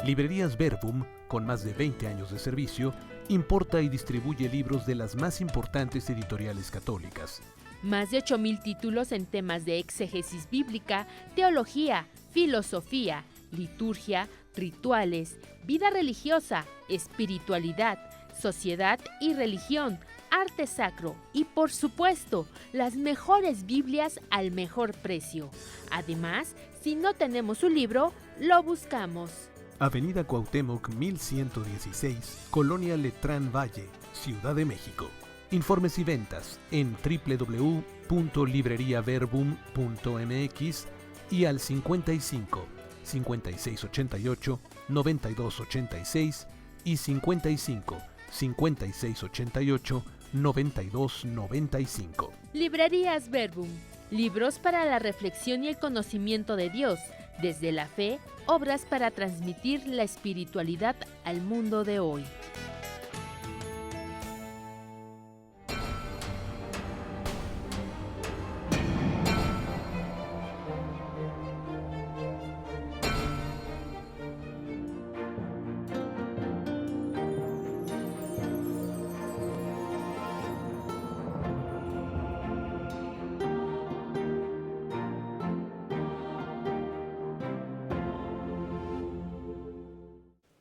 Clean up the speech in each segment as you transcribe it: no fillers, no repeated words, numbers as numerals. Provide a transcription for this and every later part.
Librerías Verbum, con más de 20 años de servicio, importa y distribuye libros de las más importantes editoriales católicas. Más de 8,000 títulos en temas de exégesis bíblica, teología, filosofía, liturgia, rituales, vida religiosa, espiritualidad, sociedad y religión, arte sacro y, por supuesto, las mejores Biblias al mejor precio. Además, si no tenemos un libro, lo buscamos. Avenida Cuauhtémoc 1116, Colonia Letrán Valle, Ciudad de México. Informes y ventas en www.libreriaverbum.mx y al 55 5688 9286 y 55 5688 9295. Librerías Verbum. Libros para la reflexión y el conocimiento de Dios, desde la fe, obras para transmitir la espiritualidad al mundo de hoy.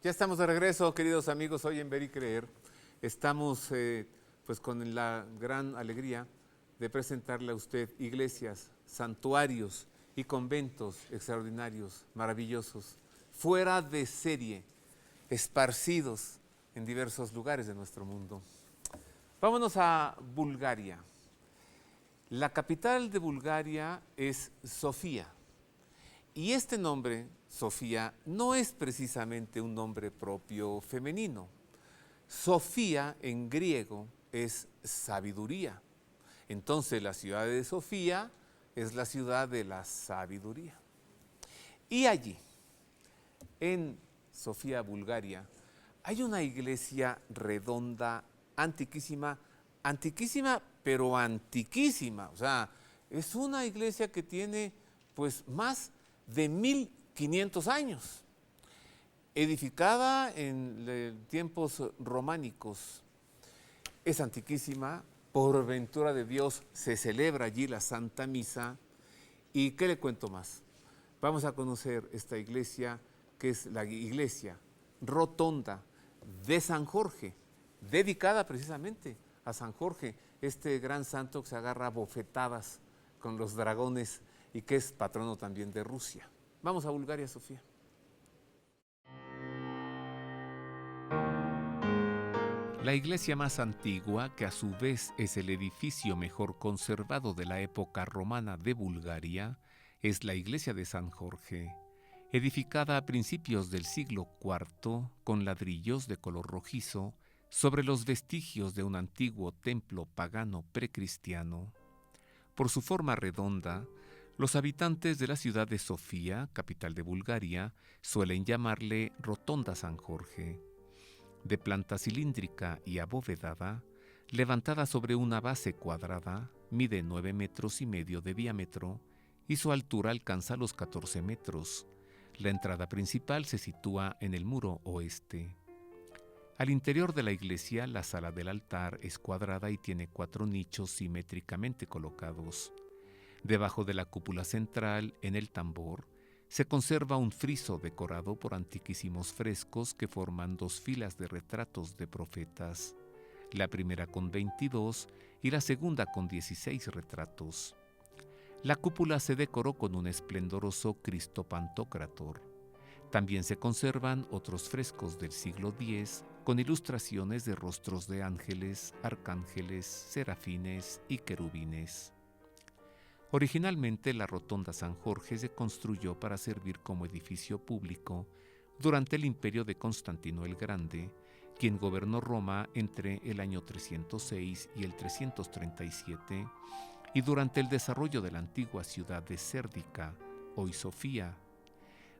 Ya estamos de regreso, queridos amigos, hoy en Ver y Creer. Estamos pues con la gran alegría de presentarle a usted iglesias, santuarios y conventos extraordinarios, maravillosos, fuera de serie, esparcidos en diversos lugares de nuestro mundo. Vámonos a Bulgaria. La capital de Bulgaria es Sofía. Y este nombre, Sofía, no es precisamente un nombre propio femenino. Sofía en griego es sabiduría. Entonces la ciudad de Sofía es la ciudad de la sabiduría. Y allí, en Sofía, Bulgaria, hay una iglesia redonda, antiquísima, pero antiquísima. O sea, es una iglesia que tiene pues más de 1500 años, edificada en tiempos románicos. Es antiquísima, por ventura de Dios se celebra allí la Santa Misa. ¿Y qué le cuento más? Vamos a conocer esta iglesia, que es la iglesia rotonda de San Jorge, dedicada precisamente a San Jorge, este gran santo que se agarra a bofetadas con los dragones y que es patrono también de Rusia. Vamos a Bulgaria, Sofía. La iglesia más antigua, que a su vez es el edificio mejor conservado de la época romana de Bulgaria, es la iglesia de San Jorge, edificada a principios del siglo IV con ladrillos de color rojizo sobre los vestigios de un antiguo templo pagano precristiano. Por su forma redonda, los habitantes de la ciudad de Sofía, capital de Bulgaria, suelen llamarle Rotonda San Jorge. De planta cilíndrica y abovedada, levantada sobre una base cuadrada, mide 9,5 metros de diámetro y su altura alcanza los 14 metros. La entrada principal se sitúa en el muro oeste. Al interior de la iglesia, la sala del altar es cuadrada y tiene 4 nichos simétricamente colocados. Debajo de la cúpula central, en el tambor, se conserva un friso decorado por antiquísimos frescos que forman 2 filas de retratos de profetas, la primera con 22 y la segunda con 16 retratos. La cúpula se decoró con un esplendoroso Cristo Pantocrátor. También se conservan otros frescos del siglo X con ilustraciones de rostros de ángeles, arcángeles, serafines y querubines. Originalmente, la Rotonda San Jorge se construyó para servir como edificio público durante el imperio de Constantino el Grande, quien gobernó Roma entre el año 306 y el 337, y durante el desarrollo de la antigua ciudad de Sérdica, hoy Sofía.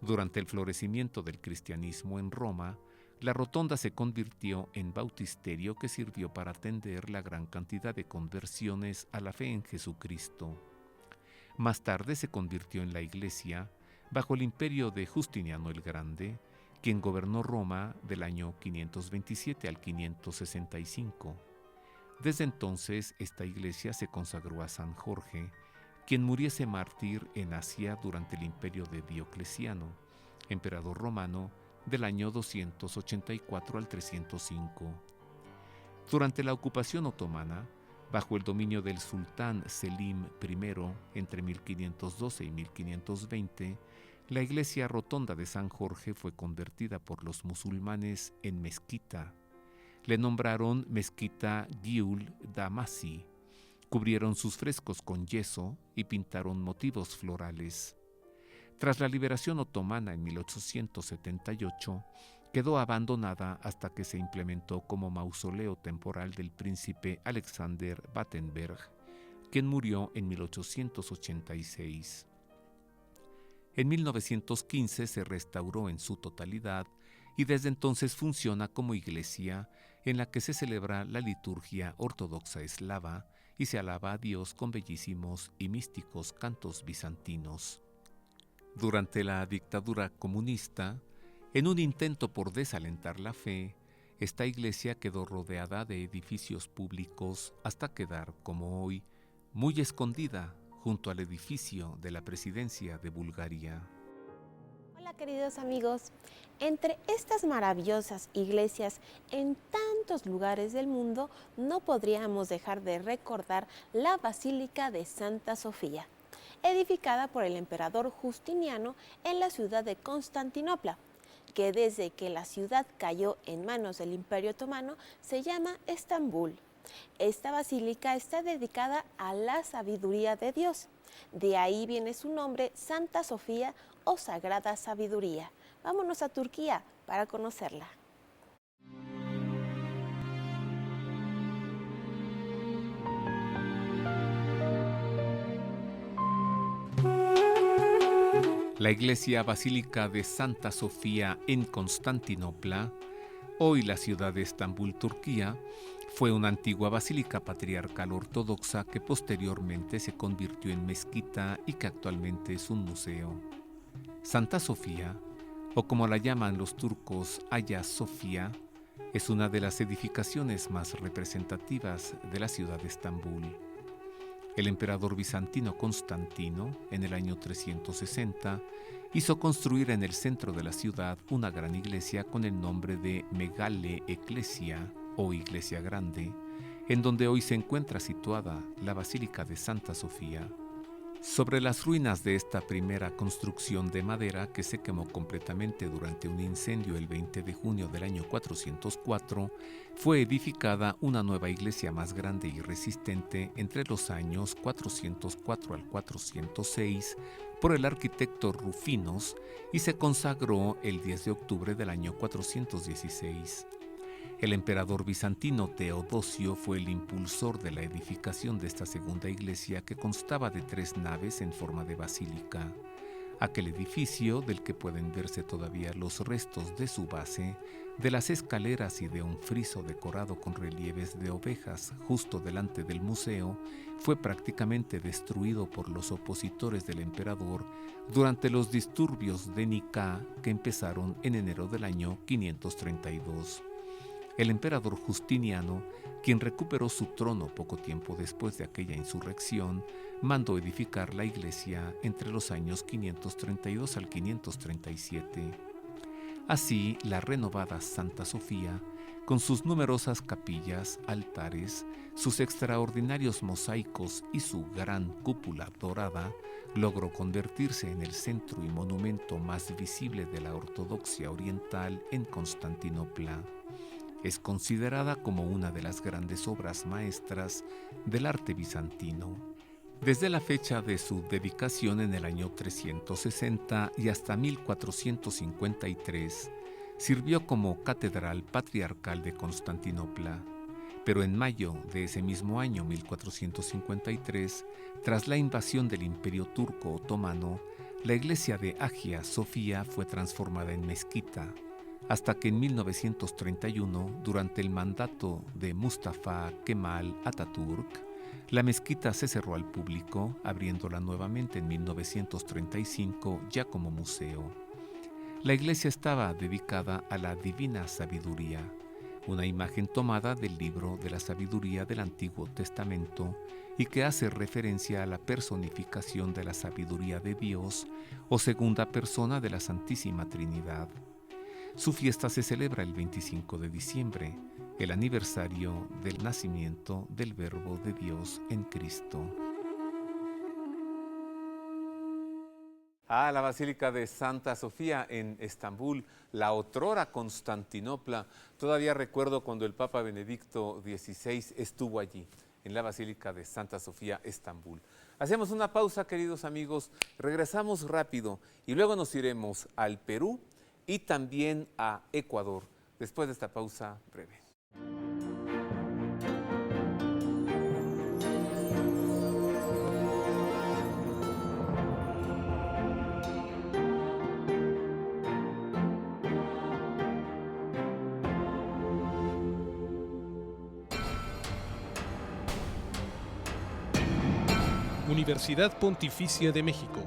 Durante el florecimiento del cristianismo en Roma, la rotonda se convirtió en bautisterio que sirvió para atender la gran cantidad de conversiones a la fe en Jesucristo. Más tarde se convirtió en la iglesia, bajo el imperio de Justiniano el Grande, quien gobernó Roma del año 527 al 565. Desde entonces, esta iglesia se consagró a San Jorge, quien muriese mártir en Asia durante el imperio de Diocleciano, emperador romano, del año 284 al 305. Durante la ocupación otomana, bajo el dominio del sultán Selim I entre 1512 y 1520, la iglesia rotonda de San Jorge fue convertida por los musulmanes en mezquita. Le nombraron Mezquita Giul Damasi, cubrieron sus frescos con yeso y pintaron motivos florales. Tras la liberación otomana en 1878, quedó abandonada hasta que se implementó como mausoleo temporal del príncipe Alexander Battenberg, quien murió en 1886. En 1915 se restauró en su totalidad y desde entonces funciona como iglesia en la que se celebra la liturgia ortodoxa eslava y se alaba a Dios con bellísimos y místicos cantos bizantinos. Durante la dictadura comunista, en un intento por desalentar la fe, esta iglesia quedó rodeada de edificios públicos hasta quedar, como hoy, muy escondida junto al edificio de la presidencia de Bulgaria. Hola queridos amigos, entre estas maravillosas iglesias en tantos lugares del mundo no podríamos dejar de recordar la Basílica de Santa Sofía, edificada por el emperador Justiniano en la ciudad de Constantinopla, que desde que la ciudad cayó en manos del Imperio Otomano se llama Estambul. Esta basílica está dedicada a la sabiduría de Dios. De ahí viene su nombre, Santa Sofía o Sagrada Sabiduría. Vámonos a Turquía para conocerla. La iglesia basílica de Santa Sofía en Constantinopla, hoy la ciudad de Estambul, Turquía, fue una antigua basílica patriarcal ortodoxa que posteriormente se convirtió en mezquita y que actualmente es un museo. Santa Sofía, o como la llaman los turcos Hagia Sofia, es una de las edificaciones más representativas de la ciudad de Estambul. El emperador bizantino Constantino, en el año 360, hizo construir en el centro de la ciudad una gran iglesia con el nombre de Megale Ecclesia, o Iglesia Grande, en donde hoy se encuentra situada la Basílica de Santa Sofía. Sobre las ruinas de esta primera construcción de madera que se quemó completamente durante un incendio el 20 de junio del año 404, fue edificada una nueva iglesia más grande y resistente entre los años 404 al 406 por el arquitecto Rufinos y se consagró el 10 de octubre del año 416. El emperador bizantino Teodosio fue el impulsor de la edificación de esta segunda iglesia que constaba de 3 naves en forma de basílica. Aquel edificio, del que pueden verse todavía los restos de su base, de las escaleras y de un friso decorado con relieves de ovejas justo delante del museo, fue prácticamente destruido por los opositores del emperador durante los disturbios de Nicá que empezaron en enero del año 532. El emperador Justiniano, quien recuperó su trono poco tiempo después de aquella insurrección, mandó edificar la iglesia entre los años 532 al 537. Así, la renovada Santa Sofía, con sus numerosas capillas, altares, sus extraordinarios mosaicos y su gran cúpula dorada, logró convertirse en el centro y monumento más visible de la ortodoxia oriental en Constantinopla. Es considerada como una de las grandes obras maestras del arte bizantino. Desde la fecha de su dedicación en el año 360 y hasta 1453, sirvió como catedral patriarcal de Constantinopla. Pero en mayo de ese mismo año, 1453, tras la invasión del Imperio Turco Otomano, la iglesia de Hagia Sofía fue transformada en mezquita, hasta que en 1931, durante el mandato de Mustafa Kemal Atatürk, la mezquita se cerró al público, abriéndola nuevamente en 1935 ya como museo. La iglesia estaba dedicada a la divina sabiduría, una imagen tomada del libro de la sabiduría del Antiguo Testamento y que hace referencia a la personificación de la sabiduría de Dios o segunda persona de la Santísima Trinidad. Su fiesta se celebra el 25 de diciembre, el aniversario del nacimiento del Verbo de Dios en Cristo. La Basílica de Santa Sofía en Estambul, la otrora Constantinopla. Todavía recuerdo cuando el Papa Benedicto XVI estuvo allí, en la Basílica de Santa Sofía, Estambul. Hacemos una pausa, queridos amigos, regresamos rápido y luego nos iremos al Perú y también a Ecuador, después de esta pausa breve. Universidad Pontificia de México.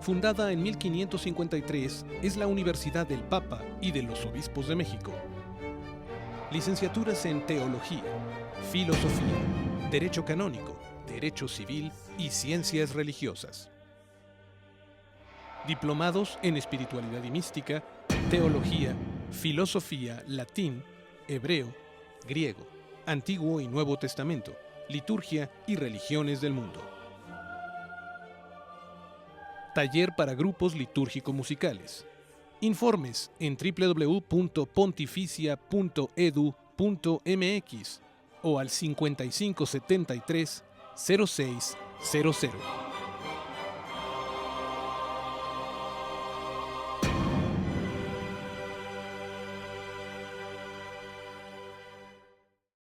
Fundada en 1553, es la Universidad del Papa y de los Obispos de México. Licenciaturas en Teología, Filosofía, Derecho Canónico, Derecho Civil y Ciencias Religiosas. Diplomados en Espiritualidad y Mística, Teología, Filosofía, Latín, Hebreo, Griego, Antiguo y Nuevo Testamento, Liturgia y Religiones del Mundo. Taller para grupos litúrgico-musicales. Informes en www.pontificia.edu.mx o al 5573 0600.